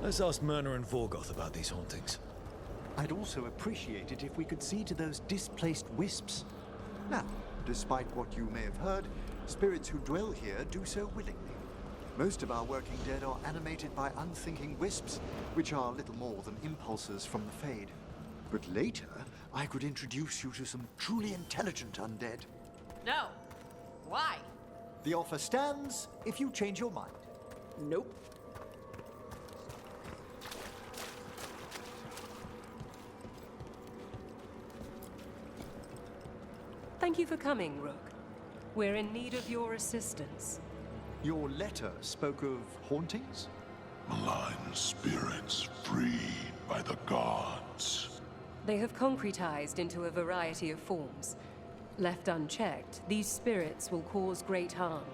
Let's ask Myrna and Vorgoth about these hauntings. I'd also appreciate it if we could see to those displaced wisps. Now, despite what you may have heard, spirits who dwell here do so willingly. Most of our working dead are animated by unthinking wisps, which are little more than impulses from the Fade. But later, I could introduce you to some truly intelligent undead. No. Why? The offer stands if you change your mind. Nope. Thank you for coming, Rook. We're in need of your assistance. Your letter spoke of hauntings? Malign spirits freed by the gods. They have concretized into a variety of forms. Left unchecked, these spirits will cause great harm.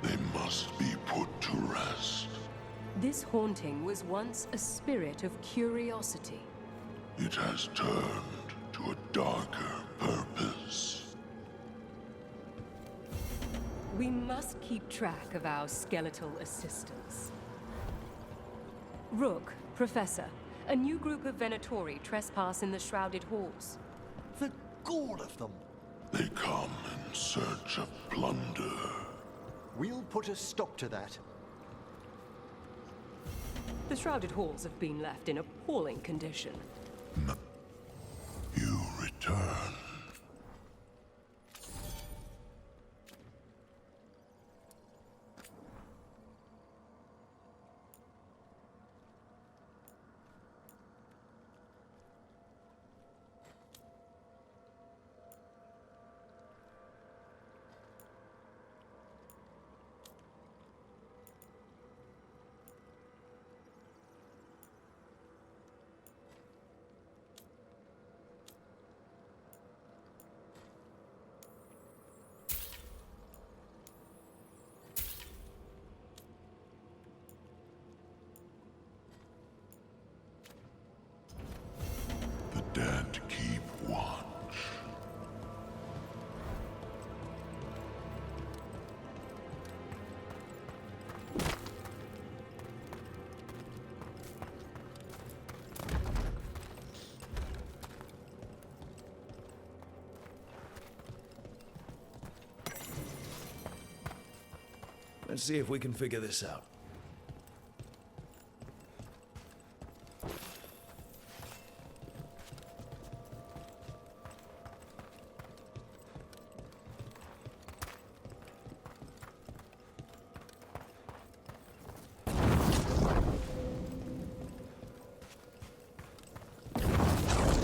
They must be put to rest. This haunting was once a spirit of curiosity. It has turned to a darker purpose. We must keep track of our skeletal assistants. Rook, Professor, a new group of Venatori trespass in the Shrouded Halls. The gall of them! They come in search of plunder. We'll put a stop to that. The Shrouded Halls have been left in appalling condition. You return. The dead keep watch. Let's see if we can figure this out.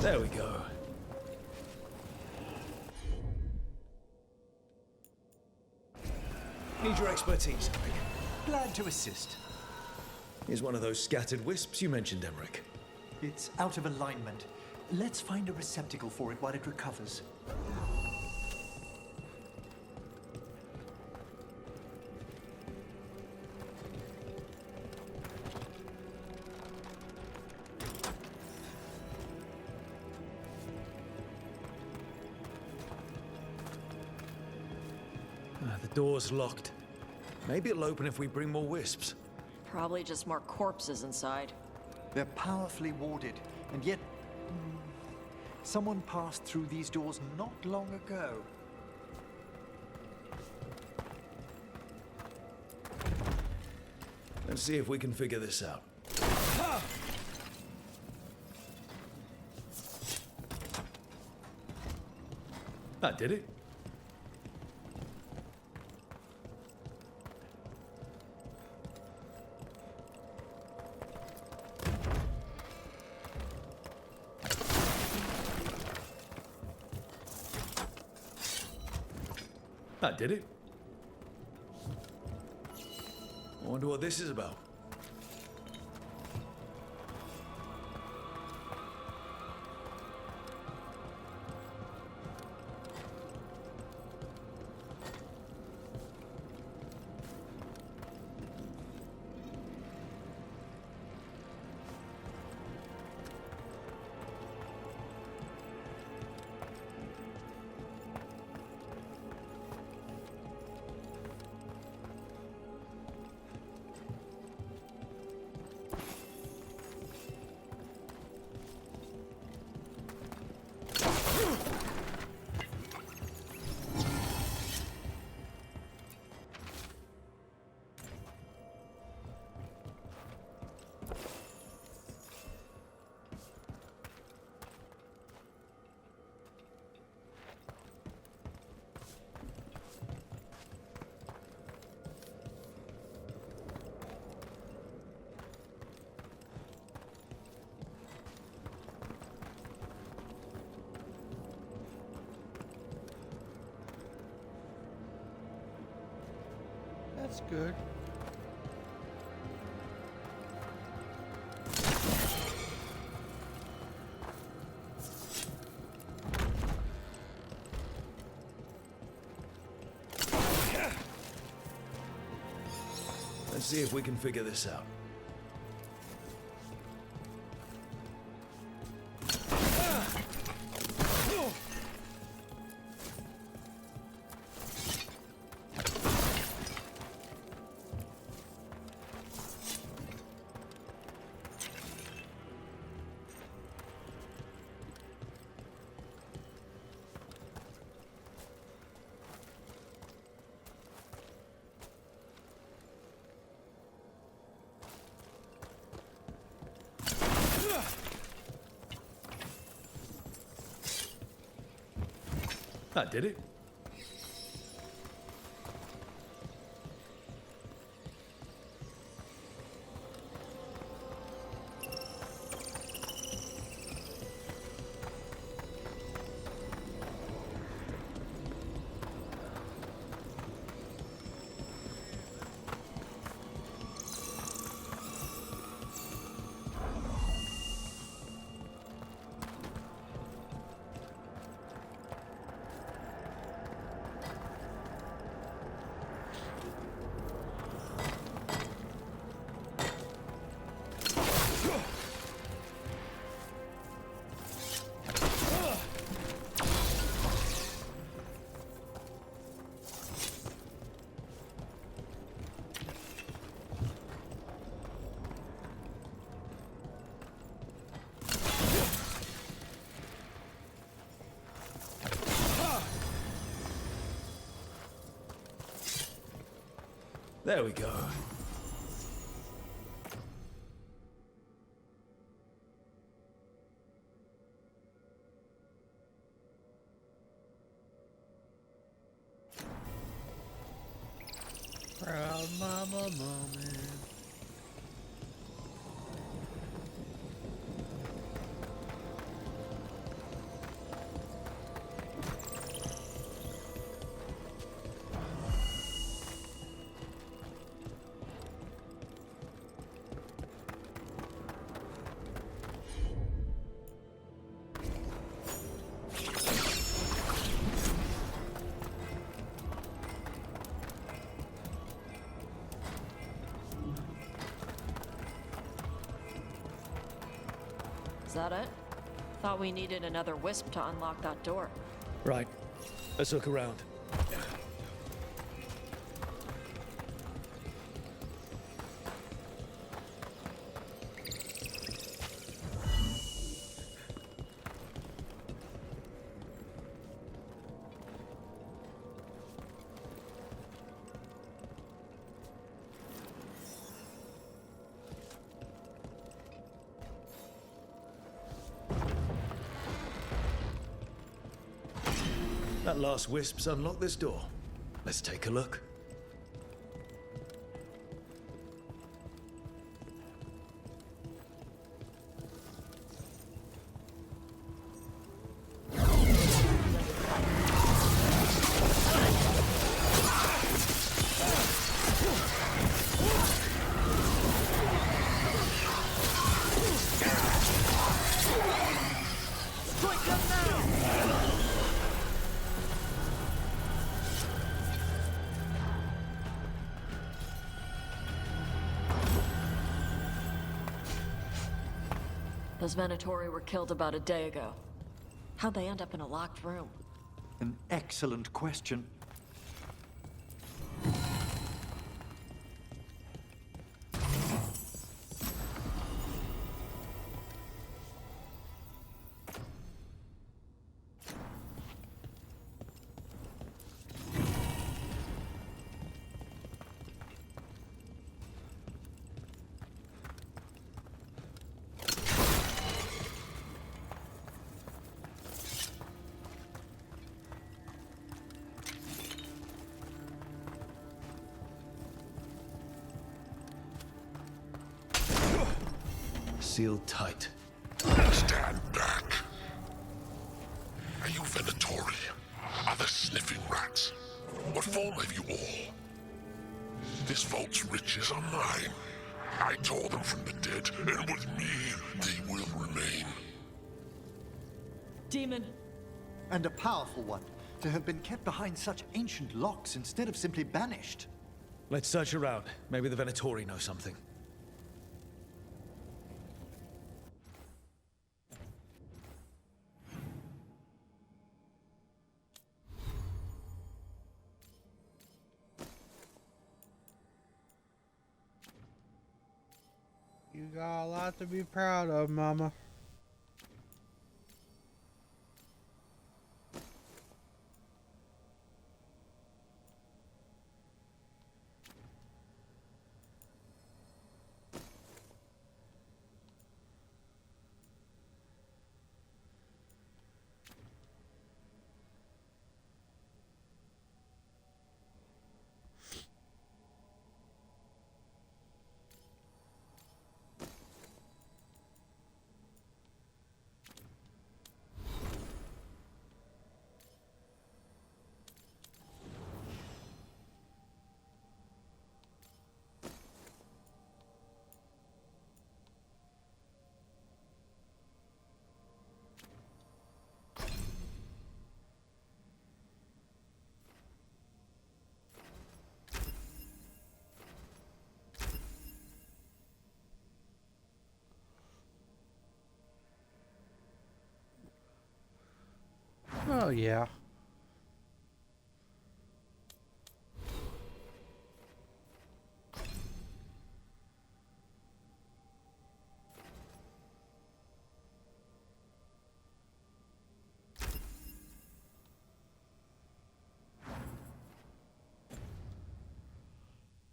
There we go. Need your expertise, Emmerich. Glad to assist. Here's one of those scattered wisps you mentioned, Emmerich. It's out of alignment. Let's find a receptacle for it while it recovers. The door's locked. Maybe it'll open if we bring more wisps. Probably just more corpses inside. They're powerfully warded, and yet... someone passed through these doors not long ago. Let's see if we can figure this out. That did it. That did it. I wonder what this is about. That's good. Let's see if we can figure this out. That did it. There we go. Proud mama moment. Is that it? Thought we needed another wisp to unlock that door. Right. Let's look around. That last wisp's unlocked this door. Let's take a look. Those Venatori were killed about a day ago. How'd they end up in a locked room? An excellent question. Sealed tight. Stand back. Are you Venatori? Are the sniffing rats? What form have you all? This vault's riches are mine. I tore them from the dead, and with me, they will remain. Demon! And a powerful one, to have been kept behind such ancient locks instead of simply banished. Let's search around. Maybe the Venatori know something. You got a lot to be proud of, Mama. Oh, yeah.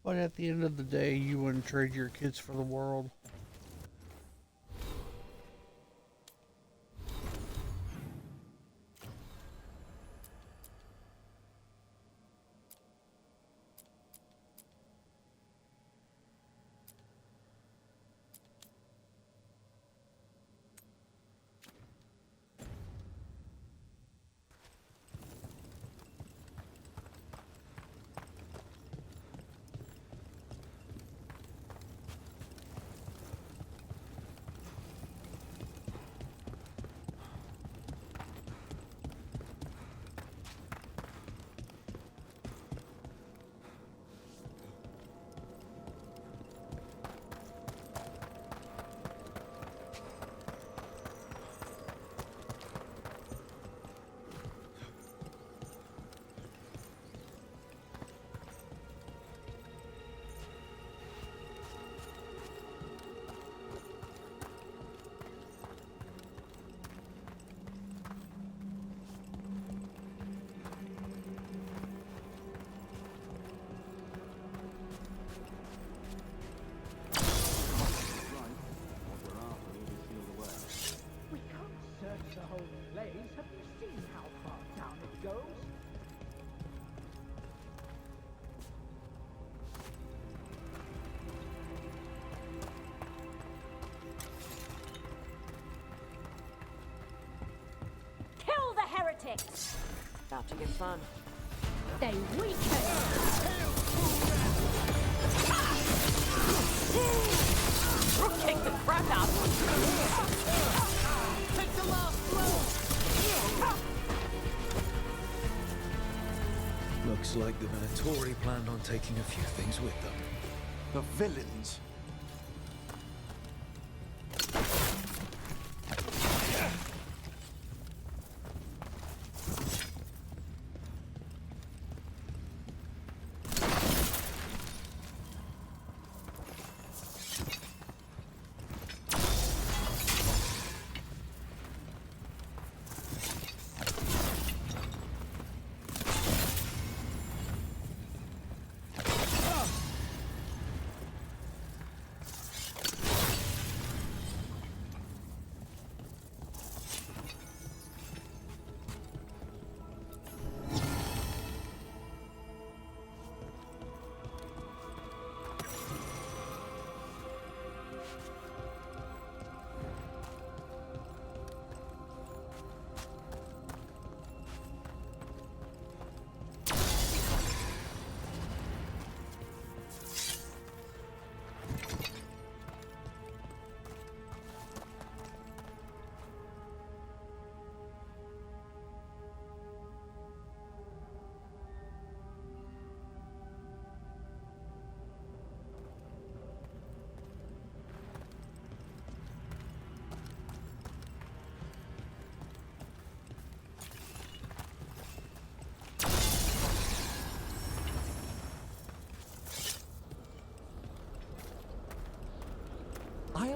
But at the end of the day, you wouldn't trade your kids for the world. Heretics! About to get fun. They weaken! Kick the crap out of them! Take the last blow! Looks like the Venatori planned on taking a few things with them. The villains.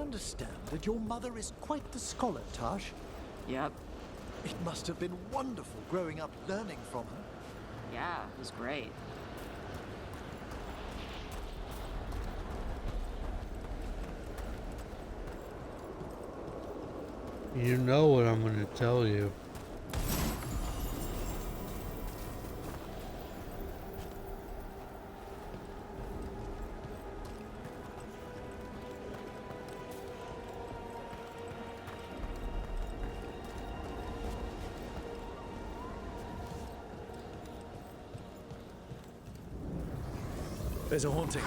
understand that your mother is quite the scholar, Tash. Yep. It must have been wonderful growing up learning from her. Yeah, it was great. You know what I'm going to tell you. There's a haunting.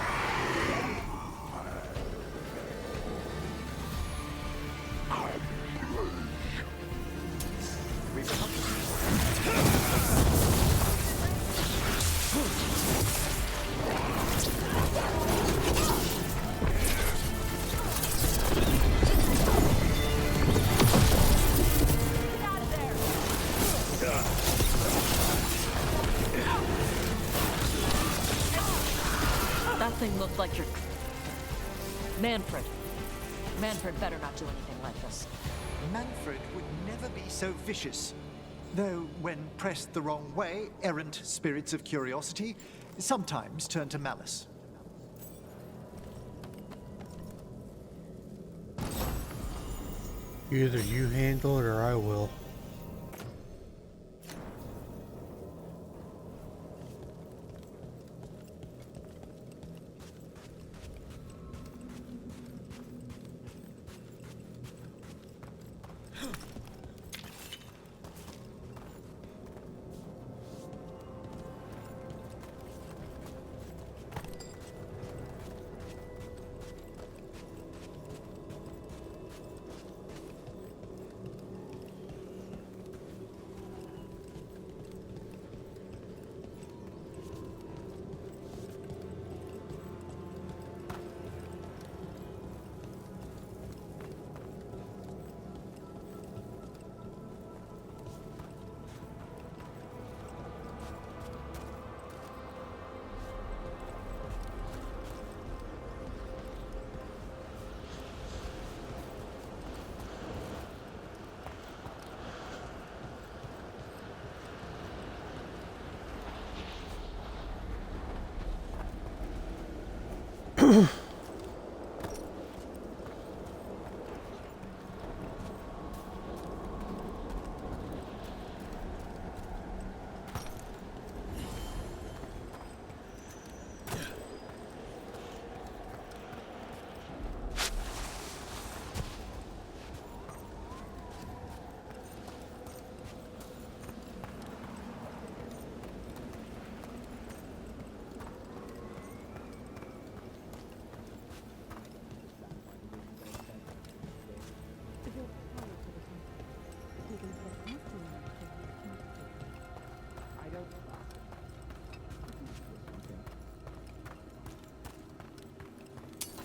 That thing looked like your... Manfred. Manfred better not do anything like this. Manfred would never be so vicious. Though, when pressed the wrong way, errant spirits of curiosity sometimes turn to malice. Either you handle it or I will.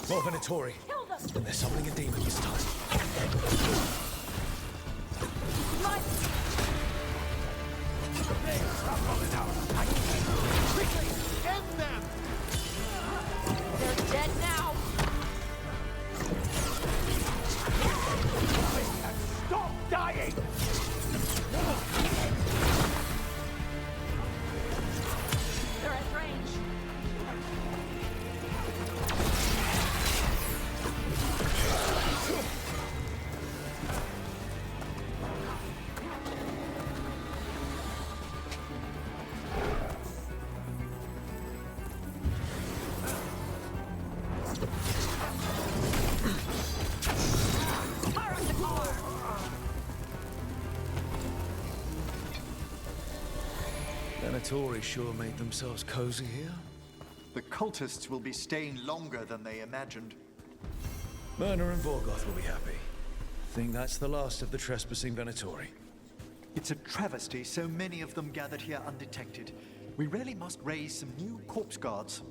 More Venatori. And they're summoning a demon this time. They're dead now! Stop dying! They're at range. Venatori sure made themselves cozy here. The cultists will be staying longer than they imagined. Myrna and Veilguard will be happy. Think that's the last of the trespassing Venatori. It's a travesty so many of them gathered here undetected. We really must raise some new corpse guards.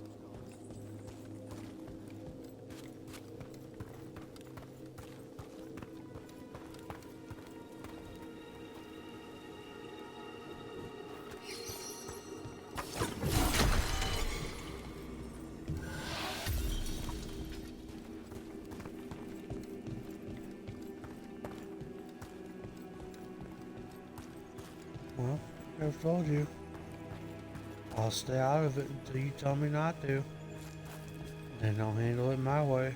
I've told you, I'll stay out of it until you tell me not to. Then I'll handle it my way.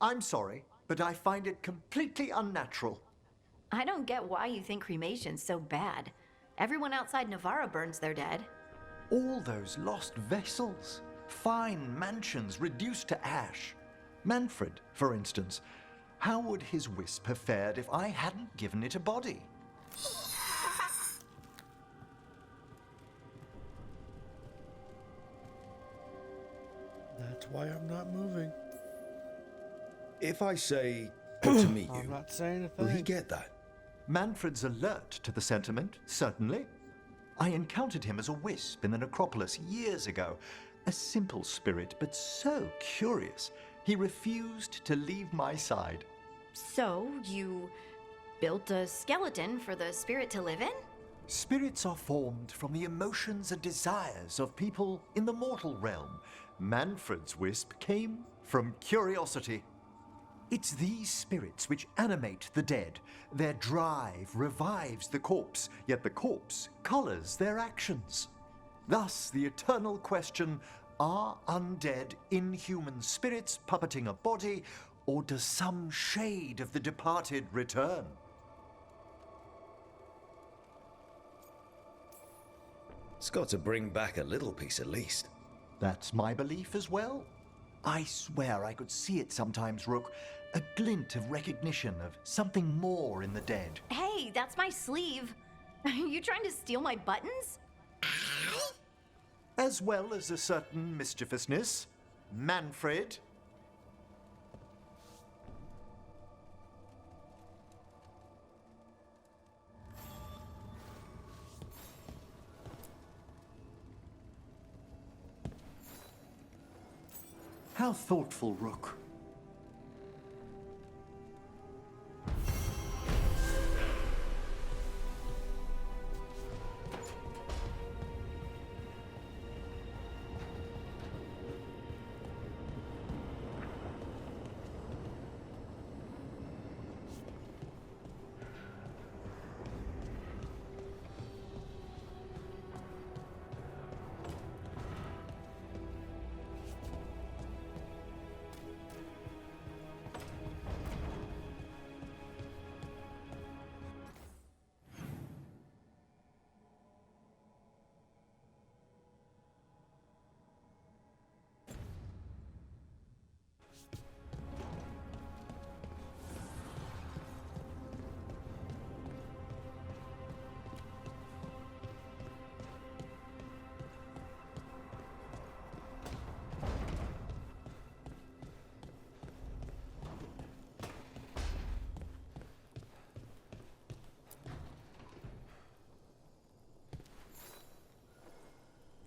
I'm sorry, but I find it completely unnatural. I don't get why you think cremation's so bad. Everyone outside Navarra burns their dead. All those lost vessels, fine mansions reduced to ash. Manfred, for instance, how would his wisp have fared if I hadn't given it a body? That's why I'm not moving. If I say to meet I'm you, not saying a will he thing. get that? Manfred's alert to the sentiment, certainly. I encountered him as a wisp in the necropolis years ago. A simple spirit, but so curious. He refused to leave my side. So, you built a skeleton for the spirit to live in? Spirits are formed from the emotions and desires of people in the mortal realm. Manfred's wisp came from curiosity. It's these spirits which animate the dead. Their drive revives the corpse, yet the corpse colors their actions. Thus, the eternal question, are undead inhuman spirits puppeting a body, or does some shade of the departed return? It's got to bring back a little piece at least. That's my belief as well. I swear I could see it sometimes, Rook. A glint of recognition of something more in the dead. Hey, that's my sleeve. Are you trying to steal my buttons? As well as a certain mischievousness. Manfred. How thoughtful, Rook.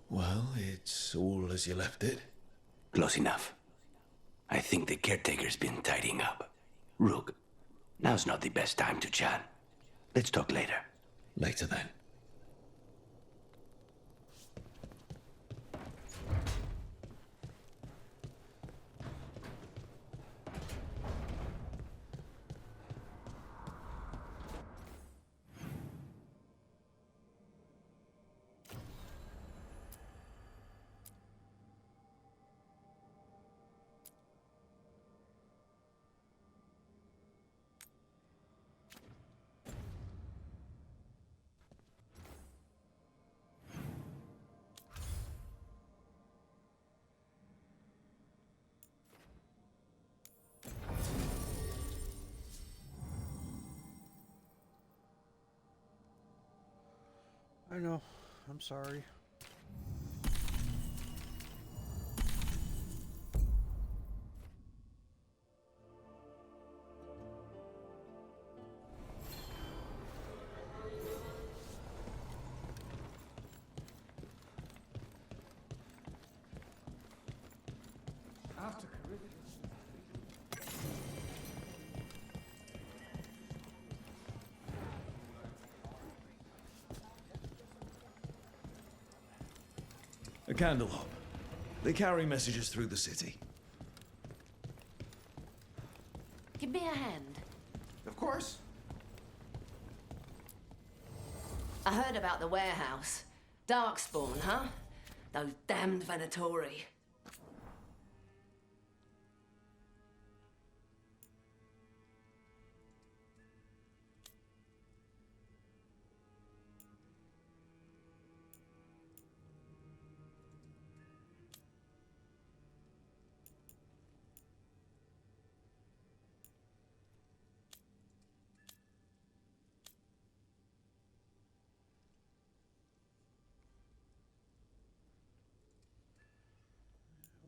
Well, it's all as you left it. Close enough. I think the caretaker's been tidying up. Rook, now's not the best time to chat. Let's talk later. Later then. I know. I'm sorry. A candle hop. They carry messages through the city. Give me a hand. Of course. I heard about the warehouse. Darkspawn, huh? Those damned Venatori.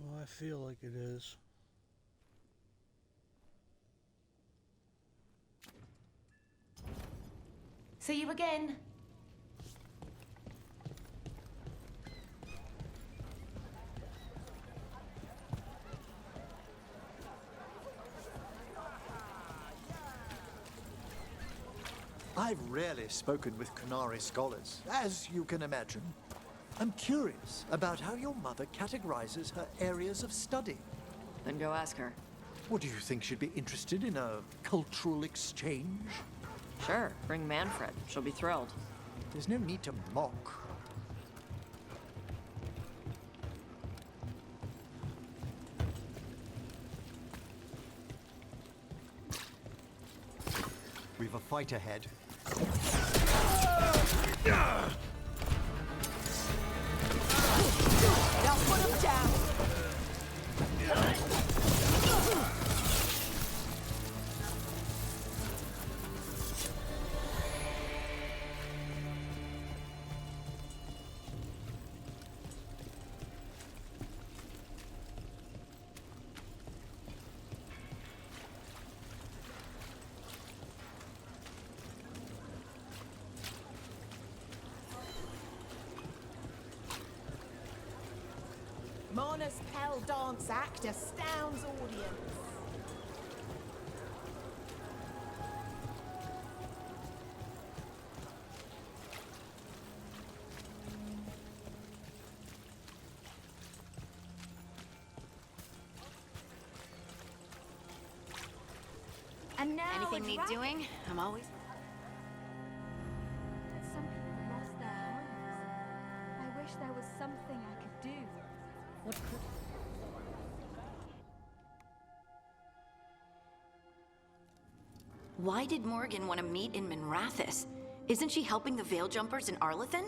Well, I feel like it is. See you again. I've rarely spoken with Kunari scholars, as you can imagine. I'm curious about how your mother categorizes her areas of study. Then go ask her. What do you think she'd be interested in, a cultural exchange? Sure, bring Manfred. She'll be thrilled. There's no need to mock. We've a fight ahead. Now put him down. Mona's Pell dance act astounds audience. And now Anything need doing? I'm always... Some people lost their homes. I wish there was something I could do. What could... Why did Morgan want to meet in Minrathous? Isn't she helping the Veil Jumpers in Arlathan?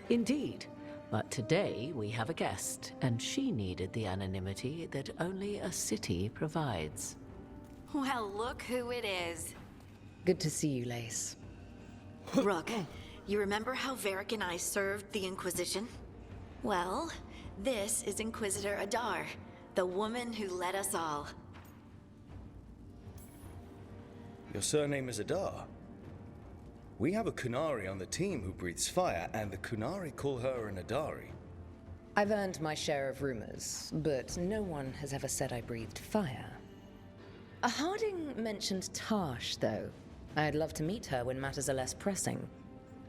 Indeed. But today we have a guest, and she needed the anonymity that only a city provides. Well, look who it is. Good to see you, Lace. Rook, you remember how Varric and I served the Inquisition? Well, this is Inquisitor Adar, the woman who led us all. Your surname is Adar. We have a Kunari on the team who breathes fire, and the Kunari call her an Adari. I've earned my share of rumors, but no one has ever said I breathed fire. Harding mentioned Tarsh, though. I'd love to meet her when matters are less pressing.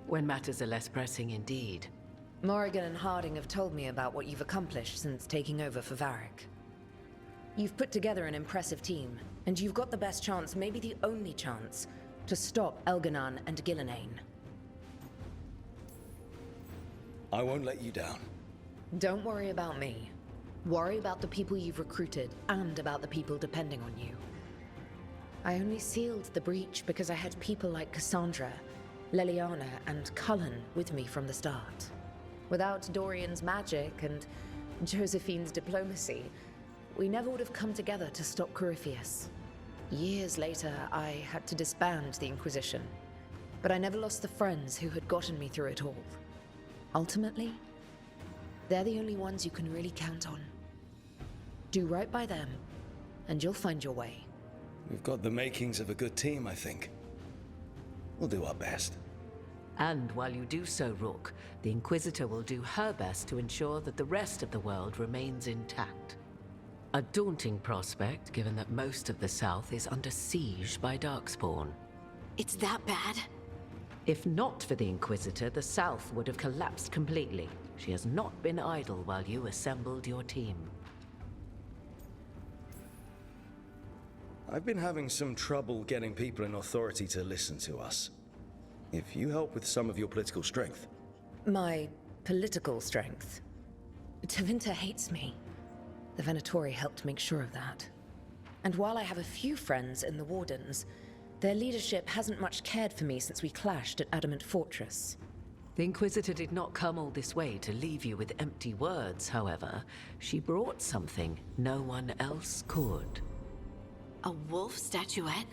When matters are less pressing, indeed. Morrigan and Harding have told me about what you've accomplished since taking over for Varric. You've put together an impressive team, and you've got the best chance, maybe the only chance, to stop Elganan and Gillenane. I won't let you down. Don't worry about me. Worry about the people you've recruited, and about the people depending on you. I only sealed the breach because I had people like Cassandra, Leliana, and Cullen with me from the start. Without Dorian's magic and Josephine's diplomacy, we never would have come together to stop Corypheus. Years later, I had to disband the Inquisition. But I never lost the friends who had gotten me through it all. Ultimately, they're the only ones you can really count on. Do right by them, and you'll find your way. We've got the makings of a good team, I think. We'll do our best. And while you do so, Rook, the Inquisitor will do her best to ensure that the rest of the world remains intact. A daunting prospect, given that most of the South is under siege by Darkspawn. It's that bad? If not for the Inquisitor, the South would have collapsed completely. She has not been idle while you assembled your team. I've been having some trouble getting people in authority to listen to us. If you help with some of your political strength. My political strength. Tevinter hates me. The Venatori helped make sure of that. And while I have a few friends in the Wardens, their leadership hasn't much cared for me since we clashed at Adamant Fortress. The Inquisitor did not come all this way to leave you with empty words, however. She brought something no one else could. A wolf statuette?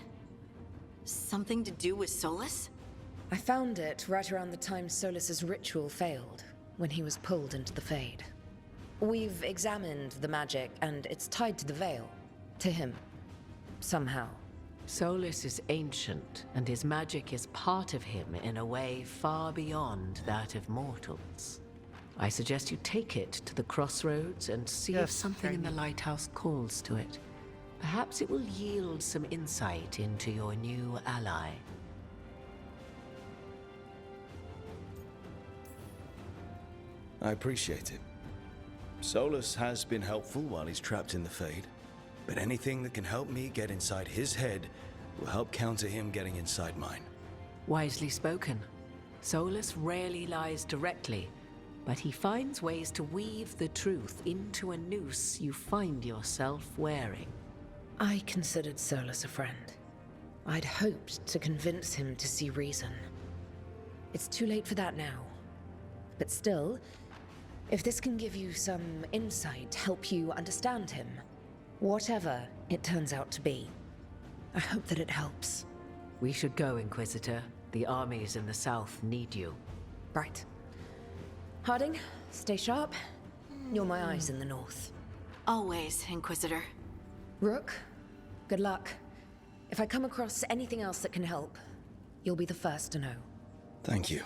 Something to do with Solus? I found it right around the time Solus's ritual failed, when he was pulled into the Fade. We've examined the magic, and it's tied to the Veil. To him. Somehow. Solus is ancient, and his magic is part of him in a way far beyond that of mortals. I suggest you take it to the crossroads and see if something in the lighthouse calls to it. Perhaps it will yield some insight into your new ally. I appreciate it. Solus has been helpful while he's trapped in the Fade, but anything that can help me get inside his head will help counter him getting inside mine. Wisely spoken. Solus rarely lies directly, but he finds ways to weave the truth into a noose you find yourself wearing. I considered Solus a friend. I'd hoped to convince him to see reason. It's too late for that now. But still, if this can give you some insight, help you understand him, whatever it turns out to be, I hope that it helps. We should go, Inquisitor. The armies in the south need you. Right. Harding, stay sharp. You're my eyes in the north. Always, Inquisitor. Rook, good luck. If I come across anything else that can help, you'll be the first to know. Thank you.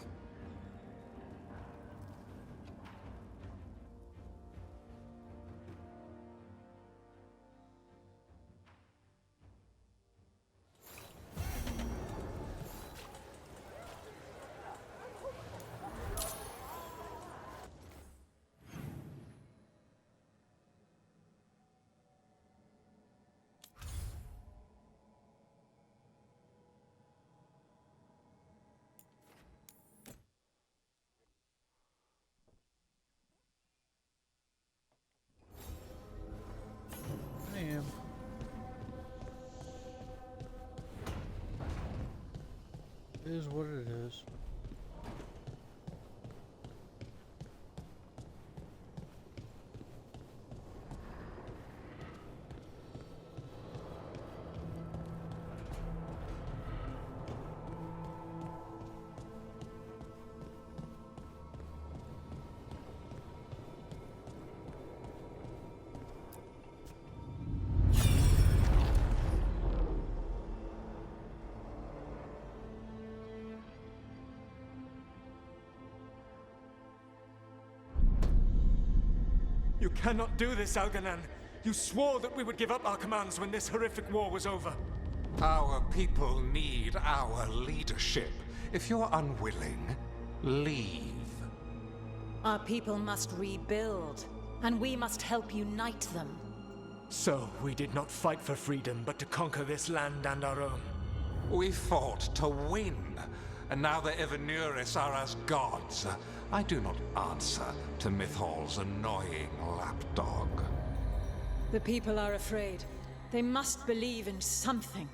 Damn. It is what it is. You cannot do this, Algernon. You swore that we would give up our commands when this horrific war was over. Our people need our leadership. If you're unwilling, leave. Our people must rebuild, and we must help unite them. So, we did not fight for freedom, but to conquer this land and our own. We fought to win, and now the Evanuris are as gods. I do not answer to Mythal's annoying lapdog. The people are afraid. They must believe in something.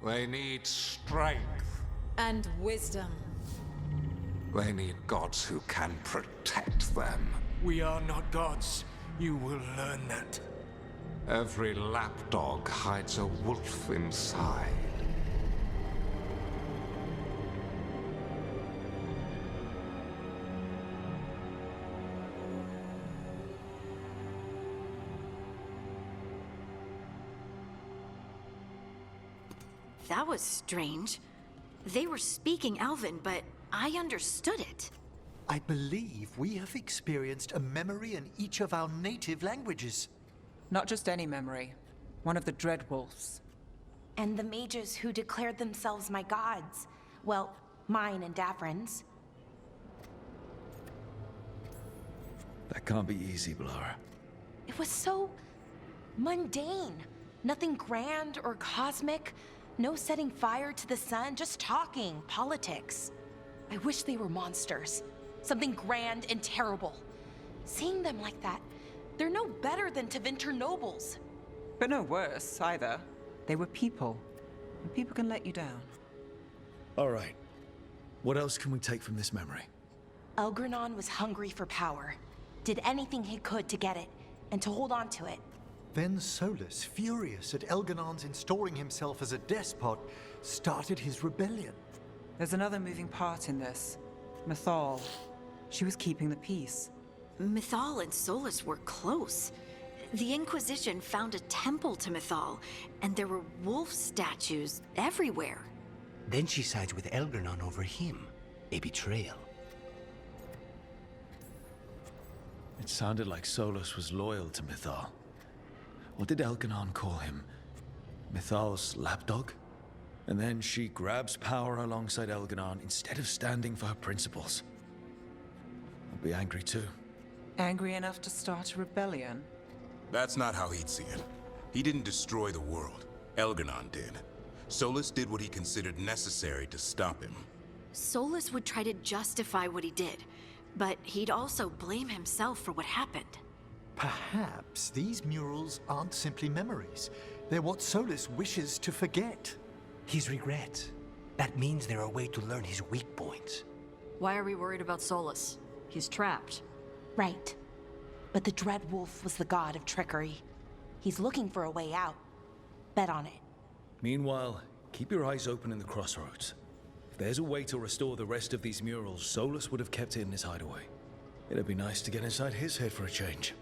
They need strength. And wisdom. They need gods who can protect them. We are not gods. You will learn that. Every lapdog hides a wolf inside. That was strange. They were speaking Elven, but I understood it. I believe we have experienced a memory in each of our native languages. Not just any memory. One of the Dread Wolves. And the mages who declared themselves my gods. Well, mine and Davrin's. That can't be easy, Blara. It was so mundane. Nothing grand or cosmic. No setting fire to the sun, just talking, politics. I wish they were monsters. Something grand and terrible. Seeing them like that, they're no better than Tevinter nobles. But no worse, either. They were people. And people can let you down. All right. What else can we take from this memory? Elgranon was hungry for power. Did anything he could to get it, and to hold on to it. Then Solus, furious at Elganon's installing himself as a despot, started his rebellion. There's another moving part in this. Mythal. She was keeping the peace. Mythal and Solus were close. The Inquisition found a temple to Mythal, and there were wolf statues everywhere. Then she sides with Elgranon over him. A betrayal. It sounded like Solus was loyal to Mythal. What did Elganon call him? Mythal's lapdog? And then she grabs power alongside Elganon instead of standing for her principles. I'd be angry too. Angry enough to start a rebellion? That's not how he'd see it. He didn't destroy the world. Elganon did. Solus did what he considered necessary to stop him. Solus would try to justify what he did, but he'd also blame himself for what happened. Perhaps these murals aren't simply memories. They're what Solus wishes to forget. His regrets. That means they're a way to learn his weak points. Why are we worried about Solus? He's trapped. Right. But the Dread Wolf was the god of trickery. He's looking for a way out. Bet on it. Meanwhile, keep your eyes open in the crossroads. If there's a way to restore the rest of these murals, Solus would have kept it in his hideaway. It'd be nice to get inside his head for a change.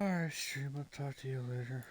Alright, stream, I'll talk to you later.